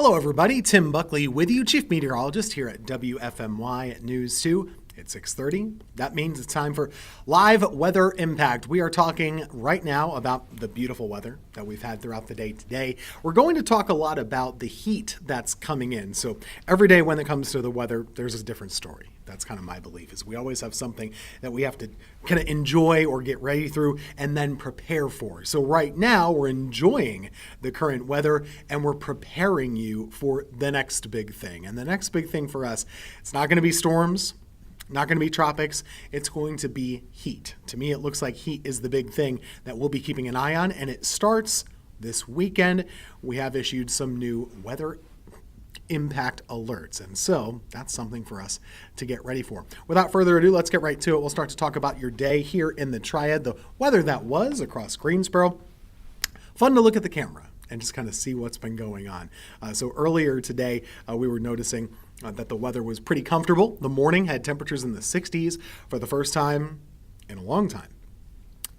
Hello, everybody. Tim Buckley with you, Chief Meteorologist here at WFMY News 2. It's 6:30. That means it's time for Live Weather Impact. We are talking right now about the beautiful weather that we've had throughout the day today. We're going to talk a lot about the heat that's coming in. So every day when it comes to the weather, there's a different story. That's kind of my belief, is we always have something that we have to kind of enjoy or get ready through and then prepare for. So right now we're enjoying the current weather and we're preparing you for the next big thing. And the next big thing for us, it's not going to be storms. Not going to be tropics. It's going to be heat. To me, it looks like heat is the big thing that we'll be keeping an eye on, and it starts this weekend. We have issued some new weather impact alerts, and so that's something for us to get ready for. Without further ado, let's get right to it. We'll start to talk about your day here in the Triad, the weather that was across Greensboro. Fun to look at the camera and just kind of see what's been going on. So earlier today, we were noticing that the weather was pretty comfortable. The morning had temperatures in the 60s for the first time in a long time.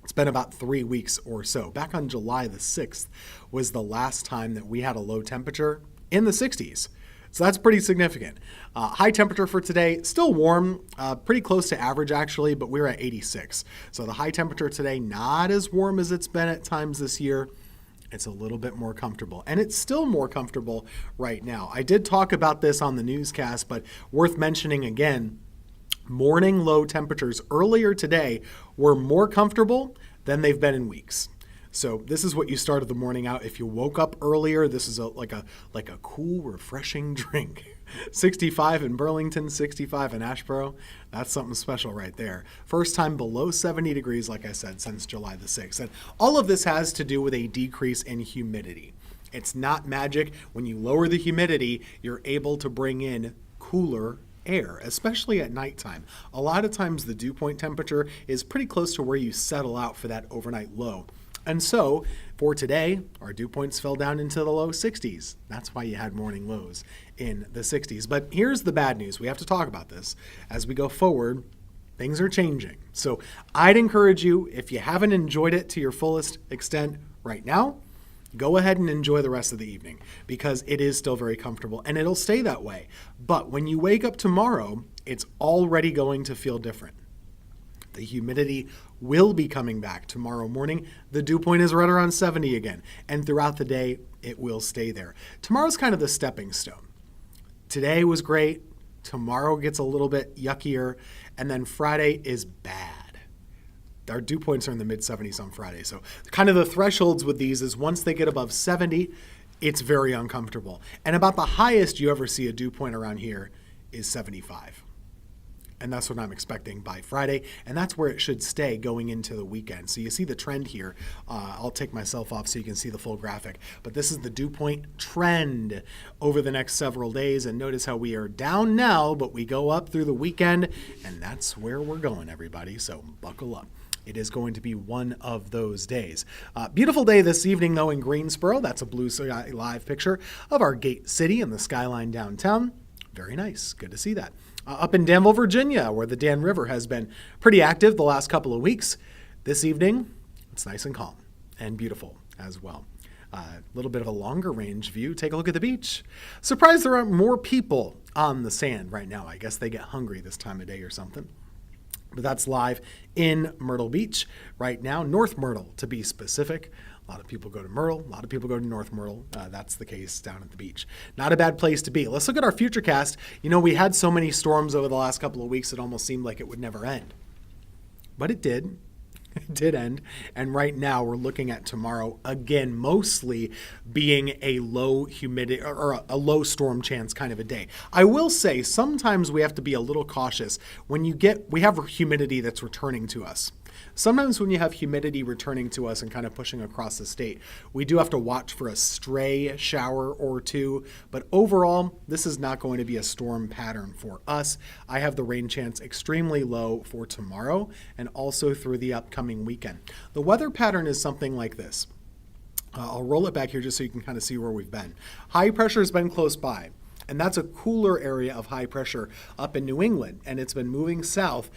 It's been about 3 weeks or so. Back on July the 6th was the last time that we had a low temperature in the 60s. So that's pretty significant. High temperature for today, still warm, pretty close to average actually, but we're at 86. So the high temperature today, not as warm as it's been at times this year. It's a little bit more comfortable, and it's still more comfortable right now. I did talk about this on the newscast, but worth mentioning again, morning low temperatures earlier today were more comfortable than they've been in weeks. So this is what you started the morning out. If you woke up earlier, this is like a cool, refreshing drink. 65 in Burlington, 65 in Asheboro. That's something special right there. First time below 70 degrees, like I said, since July the 6th. And all of this has to do with a decrease in humidity. It's not magic. When you lower the humidity, you're able to bring in cooler air, especially at nighttime. A lot of times the dew point temperature is pretty close to where you settle out for that overnight low. And so for today, our dew points fell down into the low 60s. That's why you had morning lows in the 60s. But here's the bad news. We have to talk about this. As we go forward, things are changing. So I'd encourage you, if you haven't enjoyed it to your fullest extent right now, go ahead and enjoy the rest of the evening, because it is still very comfortable and it'll stay that way. But when you wake up tomorrow, it's already going to feel different. The humidity will be coming back tomorrow morning. The dew point is right around 70 again. And throughout the day, it will stay there. Tomorrow's kind of the stepping stone. Today was great. Tomorrow gets a little bit yuckier. And then Friday is bad. Our dew points are in the mid-70s on Friday. So kind of the thresholds with these is once they get above 70, it's very uncomfortable. And about the highest you ever see a dew point around here is 75. And that's what I'm expecting by Friday. And that's where it should stay going into the weekend. So you see the trend here. I'll take myself off so you can see the full graphic. But this is the dew point trend over the next several days. And notice how we are down now, but we go up through the weekend. And that's where we're going, everybody. So buckle up. It is going to be one of those days. Beautiful day this evening, though, in Greensboro. That's a blue sky live picture of our Gate City and the skyline downtown. Very nice. Good to see that. Up in Danville, Virginia, where the Dan River has been pretty active the last couple of weeks. This evening, it's nice and calm and beautiful as well. A little bit of a longer range view. Take a look at the beach. Surprised there aren't more people on the sand right now. I guess they get hungry this time of day or something. But that's live in Myrtle Beach right now, North Myrtle to be specific. A lot of people go to Myrtle. A lot of people go to North Myrtle. That's the case down at the beach. Not a bad place to be. Let's look at our futurecast. You know, we had so many storms over the last couple of weeks, it almost seemed like it would never end. But it did. It did end. And right now we're looking at tomorrow, again, mostly being a low humidity or a low storm chance kind of a day. I will say sometimes we have to be a little cautious when we have humidity that's returning to us. Sometimes when you have humidity returning to us and kind of pushing across the state, we do have to watch for a stray shower or two. But overall, this is not going to be a storm pattern for us. I have the rain chance extremely low for tomorrow and also through the upcoming weekend. The weather pattern is something like this. I'll roll it back here just so you can kind of see where we've been. High pressure has been close by. And that's a cooler area of high pressure up in New England. And it's been moving south,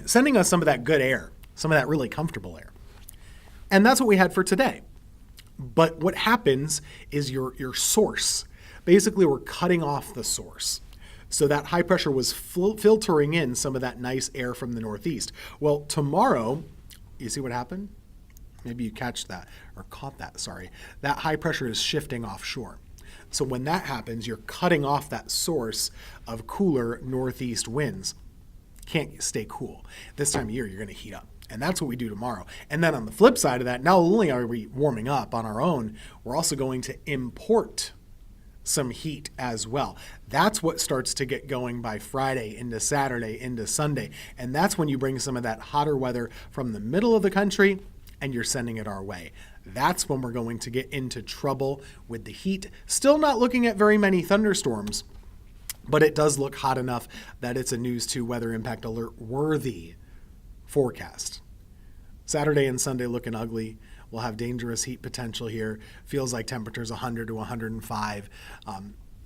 sending us some of that good air, some of that really comfortable air. And that's what we had for today. But what happens is your source, Basically, we're cutting off the source. So that high pressure was filtering in some of that nice air from the northeast. Well, tomorrow, you see what happened? Maybe you caught that, sorry. That high pressure is shifting offshore. So when that happens, you're cutting off that source of cooler northeast winds. Can't stay cool. This time of year, you're going to heat up. And that's what we do tomorrow. And then on the flip side of that, not only are we warming up on our own, we're also going to import some heat as well. That's what starts to get going by Friday into Saturday into Sunday. And that's when you bring some of that hotter weather from the middle of the country and you're sending it our way. That's when we're going to get into trouble with the heat. Still not looking at very many thunderstorms, but it does look hot enough that it's a News 2 weather impact alert worthy forecast. Saturday and Sunday looking ugly. We'll have dangerous heat potential here. Feels like temperatures 100 to 105.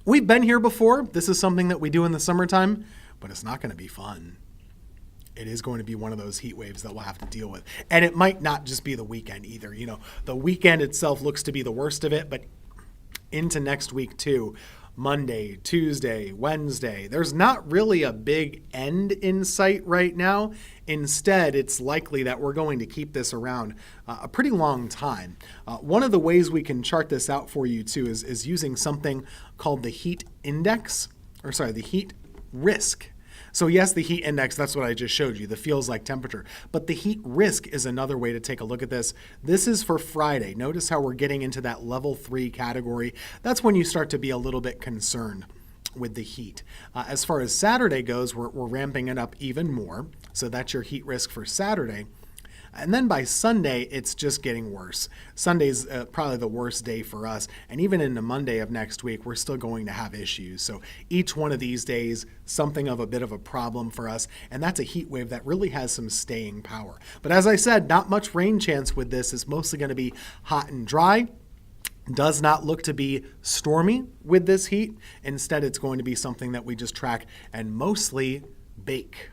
We've been here before. This is something that we do in the summertime, but it's not going to be fun. It is going to be one of those heat waves that we'll have to deal with. And it might not just be the weekend either. You know, the weekend itself looks to be the worst of it, but into next week too. Monday, Tuesday, Wednesday. There's not really a big end in sight right now. Instead, it's likely that we're going to keep this around a pretty long time. One of the ways we can chart this out for you too is using something called the heat index, the heat risk. So yes, the heat index, that's what I just showed you, the feels like temperature. But the heat risk is another way to take a look at this. This is for Friday. Notice how we're getting into that level 3 category. That's when you start to be a little bit concerned with the heat. As far as Saturday goes, we're ramping it up even more. So that's your heat risk for Saturday. And then by Sunday, it's just getting worse. Sunday's probably the worst day for us. And even into Monday of next week, we're still going to have issues. So each one of these days, something of a bit of a problem for us. And that's a heat wave that really has some staying power. But as I said, not much rain chance with this. It's mostly going to be hot and dry. Does not look to be stormy with this heat. Instead, it's going to be something that we just track and mostly bake.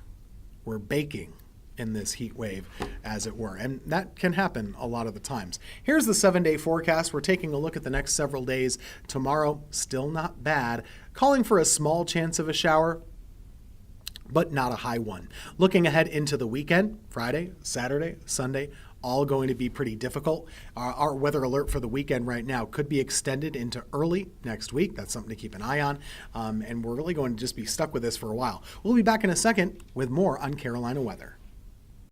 We're baking in this heat wave, as it were. And that can happen a lot of the times. Here's the 7-day forecast. We're taking a look at the next several days. Tomorrow, still not bad. Calling for a small chance of a shower, but not a high one. Looking ahead into the weekend, Friday, Saturday, Sunday, all going to be pretty difficult. Our weather alert for the weekend right now could be extended into early next week. That's something to keep an eye on. And we're really going to just be stuck with this for a while. We'll be back in a second with more on Carolina weather.